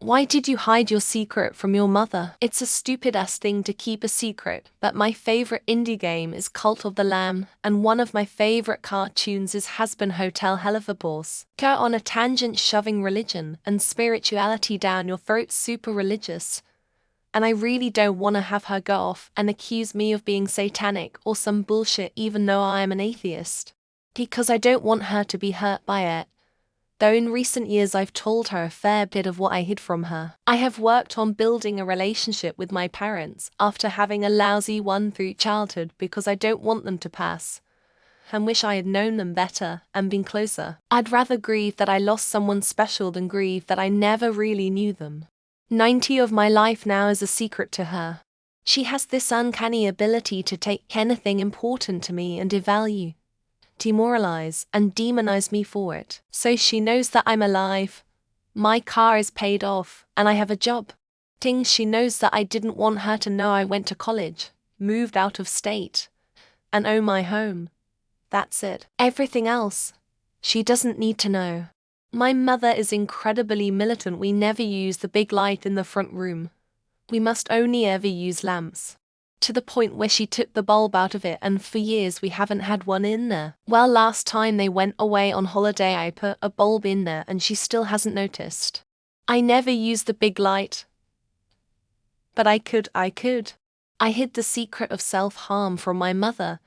Why did you hide your secret from your mother? It's a stupid-ass thing to keep a secret, but my favorite indie game is Cult of the Lamb, and one of my favorite cartoons is Has-Been Hotel Helliverboss. Go on a tangent shoving religion and spirituality down your throat, super religious. And I really don't want to have her go off and accuse me of being satanic or some bullshit even though I am an atheist. Because I don't want her to be hurt by it. Though in recent years I've told her a fair bit of what I hid from her. I have worked on building a relationship with my parents after having a lousy one through childhood because I don't want them to pass and wish I had known them better and been closer. I'd rather grieve that I lost someone special than grieve that I never really knew them. 90 of my life now is a secret to her. She has this uncanny ability to take anything important to me and devalue, demoralize, and demonize me for it. So she knows that I'm alive, my car is paid off, and I have a job. She knows that I didn't want her to know I went to college, moved out of state, and own my home. That's it. Everything else, she doesn't need to know. My mother is incredibly militant. We never use the big light in the front room. We must only ever use lamps. To the point where she took the bulb out of it and for years we haven't had one in there. Well, last time they went away on holiday I put a bulb in there and she still hasn't noticed. I never use the big light. But I could. I hid the secret of self-harm from my mother.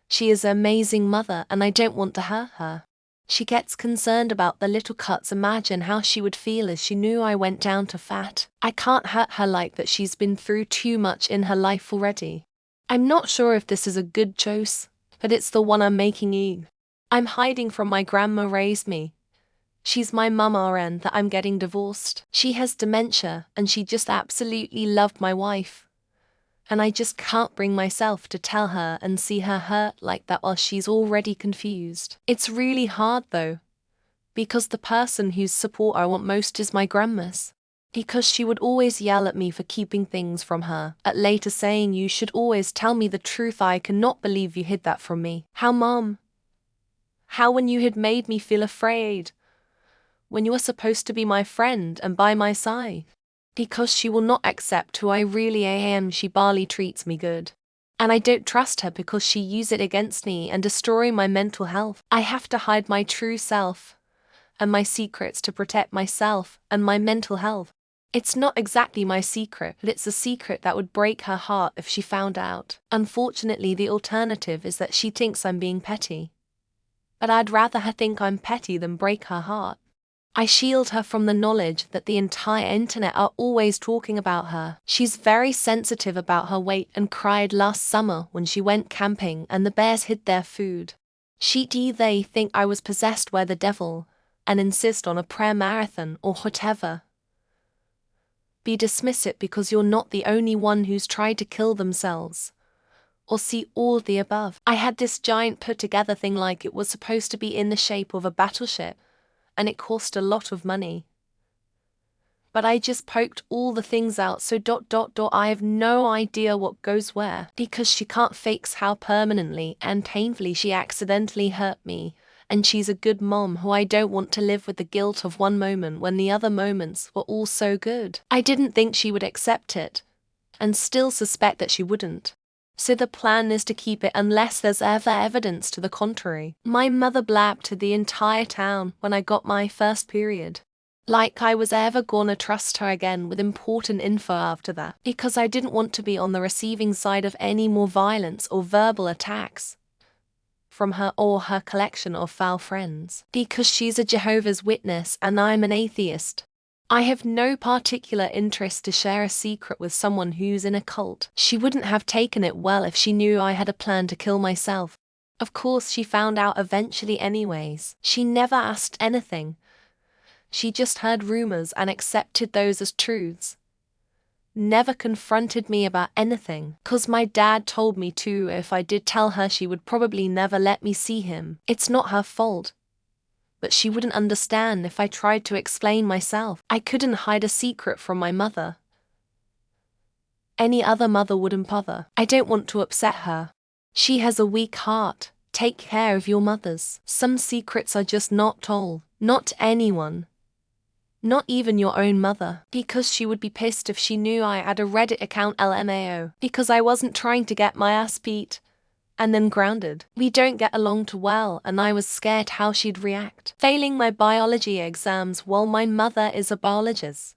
She is an amazing mother and I don't want to hurt her. She gets concerned about the little cuts. Imagine how she would feel if she knew I went down to fat. I can't hurt her like that. She's been through too much in her life already. I'm not sure if this is a good choice, but it's the one I'm making. I'm hiding from my grandma raised me. She's my mum RN that I'm getting divorced. She has dementia and she just absolutely loved my wife. And I just can't bring myself to tell her and see her hurt like that while she's already confused. It's really hard though, because the person whose support I want most is my grandma's. Because she would always yell at me for keeping things from her, at later saying you should always tell me the truth. I cannot believe you hid that from me. How, Mom? How when you had made me feel afraid? When you were supposed to be my friend and by my side? Because she will not accept who I really am. She barely treats me good. And I don't trust her because she uses it against me and destroy my mental health. I have to hide my true self and my secrets to protect myself and my mental health. It's not exactly my secret, but it's a secret that would break her heart if she found out. Unfortunately, the alternative is that she thinks I'm being petty. But I'd rather her think I'm petty than break her heart. I shield her from the knowledge that the entire internet are always talking about her. She's very sensitive about her weight and cried last summer when she went camping and the bears hid their food. They think I was possessed by the devil and insist on a prayer marathon or whatever. Dismiss it because you're not the only one who's tried to kill themselves. Or see all the above. I had this giant put together thing like it was supposed to be in the shape of a battleship. And it cost a lot of money. But I just poked all the things out so ... I have no idea what goes where. Because she can't fix how permanently and painfully she accidentally hurt me. And she's a good mom who I don't want to live with the guilt of one moment when the other moments were all so good. I didn't think she would accept it. And still suspect that she wouldn't. So the plan is to keep it unless there's ever evidence to the contrary. My mother blabbed to the entire town when I got my first period. Like I was ever gonna trust her again with important info after that. Because I didn't want to be on the receiving side of any more violence or verbal attacks from her or her collection of foul friends. Because she's a Jehovah's Witness and I'm an atheist. I have no particular interest to share a secret with someone who's in a cult. She wouldn't have taken it well if she knew I had a plan to kill myself. Of course she found out eventually anyways. She never asked anything. She just heard rumors and accepted those as truths. Never confronted me about anything. 'Cause my dad told me to. If I did tell her she would probably never let me see him. It's not her fault. But she wouldn't understand if I tried to explain myself. I couldn't hide a secret from my mother. Any other mother wouldn't bother. I don't want to upset her. She has a weak heart. Take care of your mothers. Some secrets are just not told. Not to anyone. Not even your own mother. Because she would be pissed if she knew I had a Reddit account LMAO. Because I wasn't trying to get my ass beat and then grounded. We don't get along too well, and I was scared how she'd react. Failing my biology exams while my mother is a biologist.